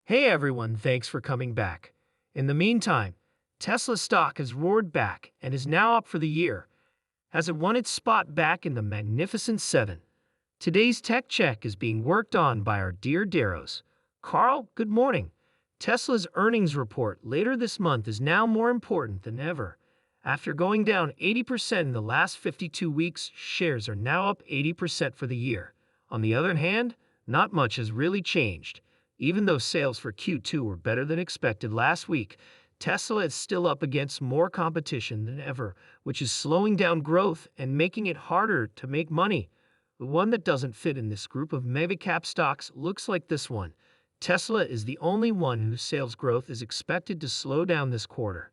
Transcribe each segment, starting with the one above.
Hey everyone, thanks for coming back. In the meantime, Tesla stock has roared back and is now up for the year, as it won its spot back in the Magnificent Seven. Today's tech check is being worked on by our dear Daros. Carl, good morning. Tesla's earnings report later this month is now more important than ever. After going down 80% in the last 52 weeks, shares are now up 80% for the year. On the other hand, not much has really changed. Even though sales for Q2 were better than expected last week, Tesla is still up against more competition than ever, which is slowing down growth and making it harder to make money. The one that doesn't fit in this group of mega-cap stocks looks like this one. Tesla is the only one whose sales growth is expected to slow down this quarter.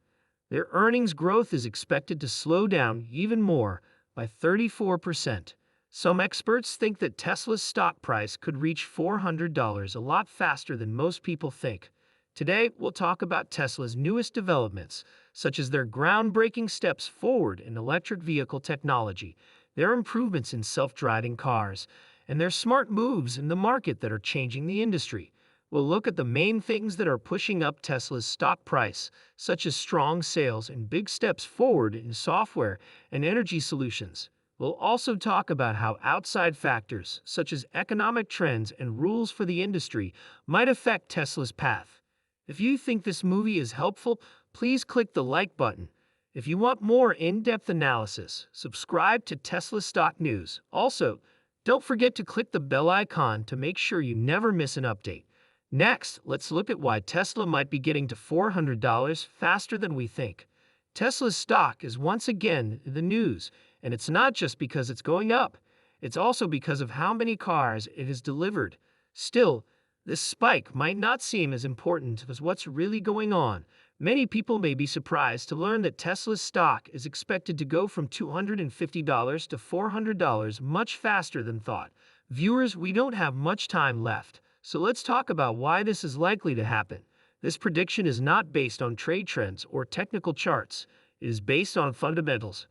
Their earnings growth is expected to slow down even more, by 34%. Some experts think that Tesla's stock price could reach $400 a lot faster than most people think. Today, we'll talk about Tesla's newest developments, such as their groundbreaking steps forward in electric vehicle technology, their improvements in self-driving cars, and their smart moves in the market that are changing the industry. We'll look at the main things that are pushing up Tesla's stock price, such as strong sales and big steps forward in software and energy solutions. We'll also talk about how outside factors, such as economic trends and rules for the industry, might affect Tesla's path. If you think this movie is helpful, please click the like button. If you want more in-depth analysis, subscribe to Tesla Stock News. Also, don't forget to click the bell icon to make sure you never miss an update. Next, let's look at why Tesla might be getting to $400 faster than we think. Tesla's stock is once again in the news, and it's not just because it's going up. It's also because of how many cars it has delivered. Still, this spike might not seem as important as what's really going on. Many people may be surprised to learn that Tesla's stock is expected to go from $250 to $400 much faster than thought. Viewers, we don't have much time left, so let's talk about why this is likely to happen. This prediction is not based on trade trends or technical charts. It is based on fundamentals.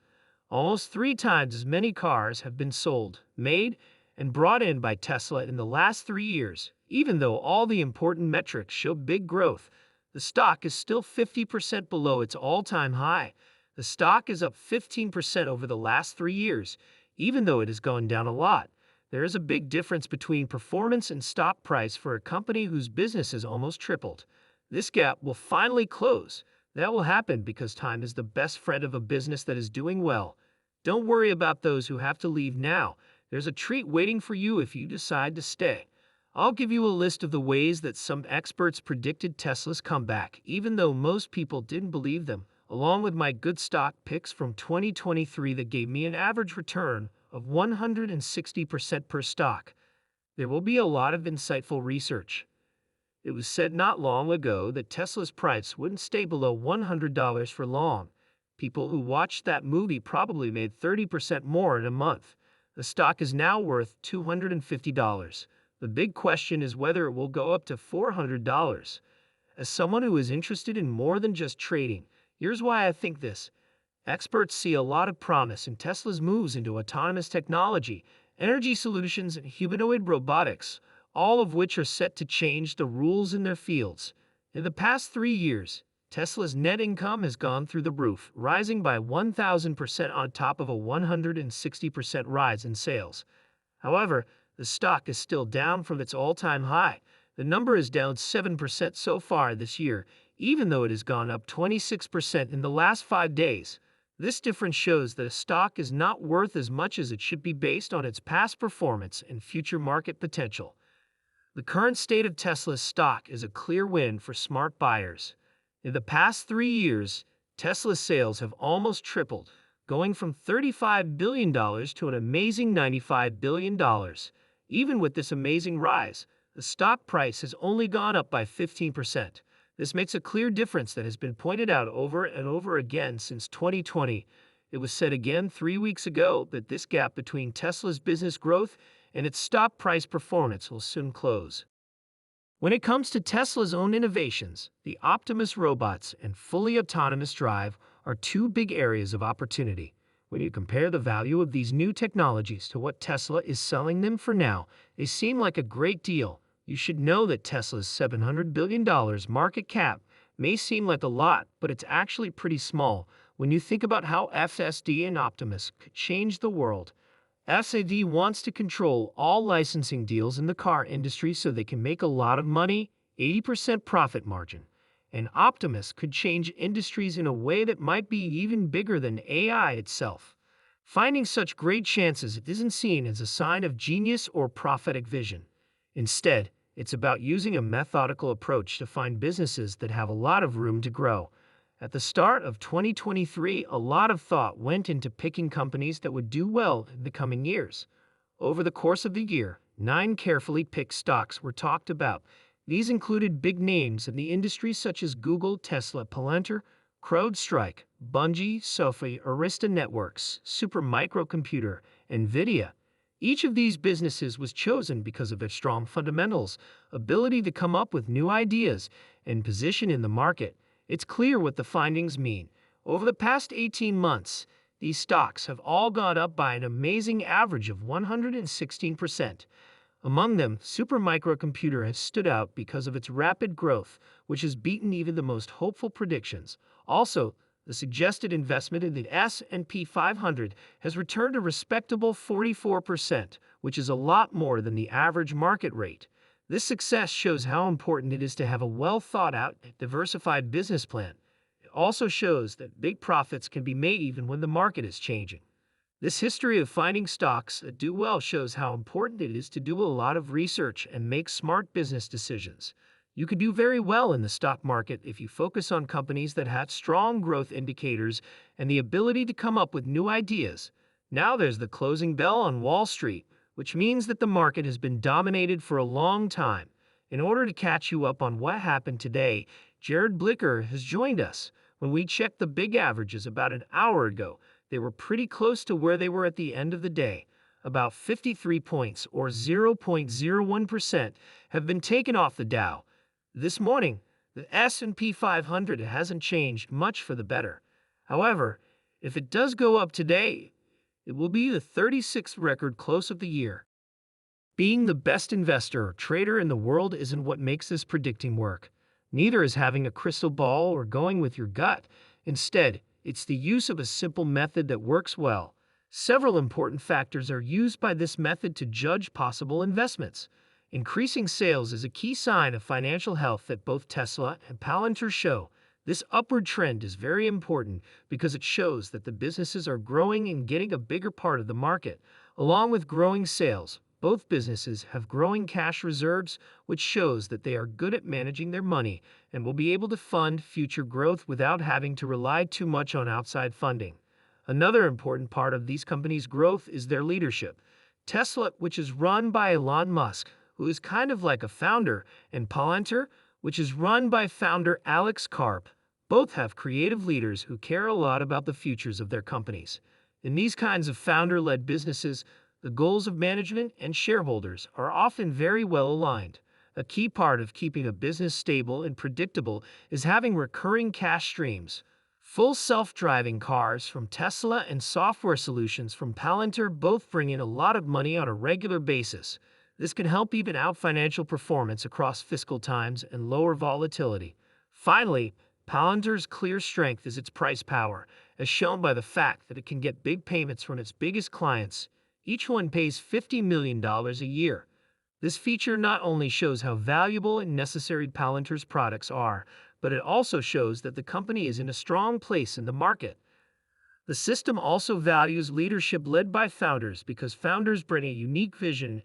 Almost 3 times as many cars have been sold, made, and brought in by Tesla in the last 3 years. Even though all the important metrics show big growth, the stock is still 50% below its all-time high. The stock is up 15% over the last 3 years, even though it has gone down a lot. There is a big difference between performance and stock price for a company whose business has almost tripled. This gap will finally close. That will happen because time is the best friend of a business that is doing well. Don't worry about those who have to leave now. There's a treat waiting for you if you decide to stay. I'll give you a list of the ways that some experts predicted Tesla's comeback, even though most people didn't believe them, along with my good stock picks from 2023 that gave me an average return of 160% per stock. There will be a lot of insightful research. It was said not long ago that Tesla's price wouldn't stay below $100 for long. People who watched that movie probably made 30% more in a month. The stock is now worth $250. The big question is whether it will go up to $400. As someone who is interested in more than just trading, here's why I think this. Experts see a lot of promise in Tesla's moves into autonomous technology, energy solutions, and humanoid robotics, all of which are set to change the rules in their fields. In the past 3 years, Tesla's net income has gone through the roof, rising by 1,000% on top of a 160% rise in sales. However, the stock is still down from its all-time high. The number is down 7% so far this year, even though it has gone up 26% in the last 5 days. This difference shows that a stock is not worth as much as it should be based on its past performance and future market potential. The current state of Tesla's stock is a clear win for smart buyers. In the past 3 years, Tesla's sales have almost tripled, going from $35 billion to an amazing $95 billion. Even with this amazing rise, the stock price has only gone up by 15%. This makes a clear difference that has been pointed out over and over again since 2020. It was said again 3 weeks ago that this gap between Tesla's business growth and its stock price performance will soon close. When it comes to Tesla's own innovations, the Optimus robots and fully autonomous drive are 2 big areas of opportunity. When you compare the value of these new technologies to what Tesla is selling them for now, they seem like a great deal. You should know that Tesla's $700 billion market cap may seem like a lot, but it's actually pretty small when you think about how FSD and Optimus could change the world. FSD wants to control all licensing deals in the car industry so they can make a lot of money, 80% profit margin. And Optimus could change industries in a way that might be even bigger than AI itself. Finding such great chances isn't seen as a sign of genius or prophetic vision. Instead, it's about using a methodical approach to find businesses that have a lot of room to grow. At the start of 2023, a lot of thought went into picking companies that would do well in the coming years. Over the course of the year, 9 carefully picked stocks were talked about. These included big names in the industry such as Google, Tesla, Palantir, CrowdStrike, Bungie, Sophie, Arista Networks, Supermicrocomputer, NVIDIA. Each of these businesses was chosen because of their strong fundamentals, ability to come up with new ideas, and position in the market. It's clear what the findings mean. Over the past 18 months, these stocks have all gone up by an amazing average of 116%. Among them, Supermicrocomputer has stood out because of its rapid growth, which has beaten even the most hopeful predictions. Also, the suggested investment in the S&P 500 has returned a respectable 44%, which is a lot more than the average market rate. This success shows how important it is to have a well-thought-out, diversified business plan. It also shows that big profits can be made even when the market is changing. This history of finding stocks that do well shows how important it is to do a lot of research and make smart business decisions. You could do very well in the stock market if you focus on companies that have strong growth indicators and the ability to come up with new ideas. Now there's the closing bell on Wall Street, which means that the market has been dominated for a long time. In order to catch you up on what happened today, Jared Blicker has joined us. When we checked the big averages about an hour ago, they were pretty close to where they were at the end of the day. About 53 points, or 0.01%, have been taken off the Dow. This morning, the S&P 500 hasn't changed much for the better. However, if it does go up today, it will be the 36th record close of the year. Being the best investor or trader in the world isn't what makes this predicting work. Neither is having a crystal ball or going with your gut. Instead, it's the use of a simple method that works well. Several important factors are used by this method to judge possible investments. Increasing sales is a key sign of financial health that both Tesla and Palantir show. This upward trend is very important because it shows that the businesses are growing and getting a bigger part of the market. Along with growing sales, both businesses have growing cash reserves, which shows that they are good at managing their money and will be able to fund future growth without having to rely too much on outside funding. Another important part of these companies' growth is their leadership. Tesla, which is run by Elon Musk, who is kind of like a founder, and Palantir, which is run by founder Alex Karp, both have creative leaders who care a lot about the futures of their companies. In these kinds of founder-led businesses, the goals of management and shareholders are often very well aligned. A key part of keeping a business stable and predictable is having recurring cash streams. Full self-driving cars from Tesla and software solutions from Palantir both bring in a lot of money on a regular basis. This can help even out financial performance across fiscal times and lower volatility. Finally, Palantir's clear strength is its price power, as shown by the fact that it can get big payments from its biggest clients. Each one pays $50 million a year. This feature not only shows how valuable and necessary Palantir's products are, but it also shows that the company is in a strong place in the market. The system also values leadership led by founders because founders bring a unique vision,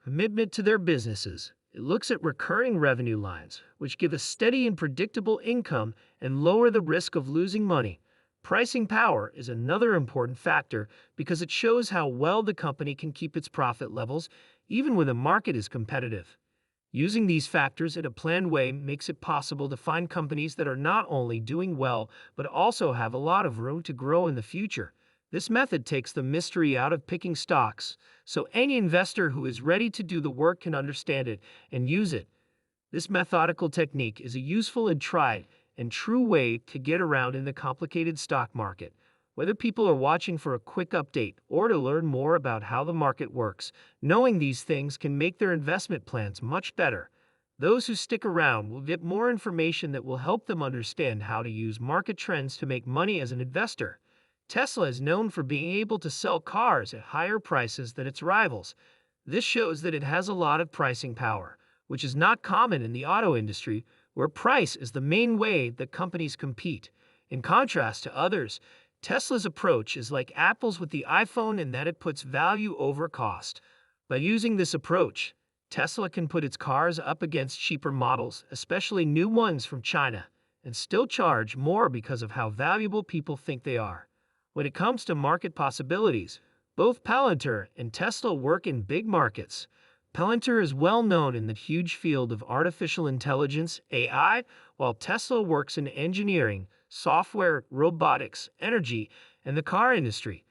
commitment to their businesses. It looks at recurring revenue lines, which give a steady and predictable income and lower the risk of losing money. Pricing power is another important factor because it shows how well the company can keep its profit levels even when the market is competitive. Using these factors in a planned way makes it possible to find companies that are not only doing well but also have a lot of room to grow in the future. This method takes the mystery out of picking stocks, so any investor who is ready to do the work can understand it and use it. This methodical technique is a useful and tried and true way to get around in the complicated stock market. Whether people are watching for a quick update or to learn more about how the market works, knowing these things can make their investment plans much better. Those who stick around will get more information that will help them understand how to use market trends to make money as an investor. Tesla is known for being able to sell cars at higher prices than its rivals. This shows that it has a lot of pricing power, which is not common in the auto industry, where price is the main way that companies compete. In contrast to others, Tesla's approach is like Apple's with the iPhone in that it puts value over cost. By using this approach, Tesla can put its cars up against cheaper models, especially new ones from China, and still charge more because of how valuable people think they are. When it comes to market possibilities, both Palantir and Tesla work in big markets. Palantir is well known in the huge field of artificial intelligence, AI, while Tesla works in engineering, software, robotics, energy, and the car industry.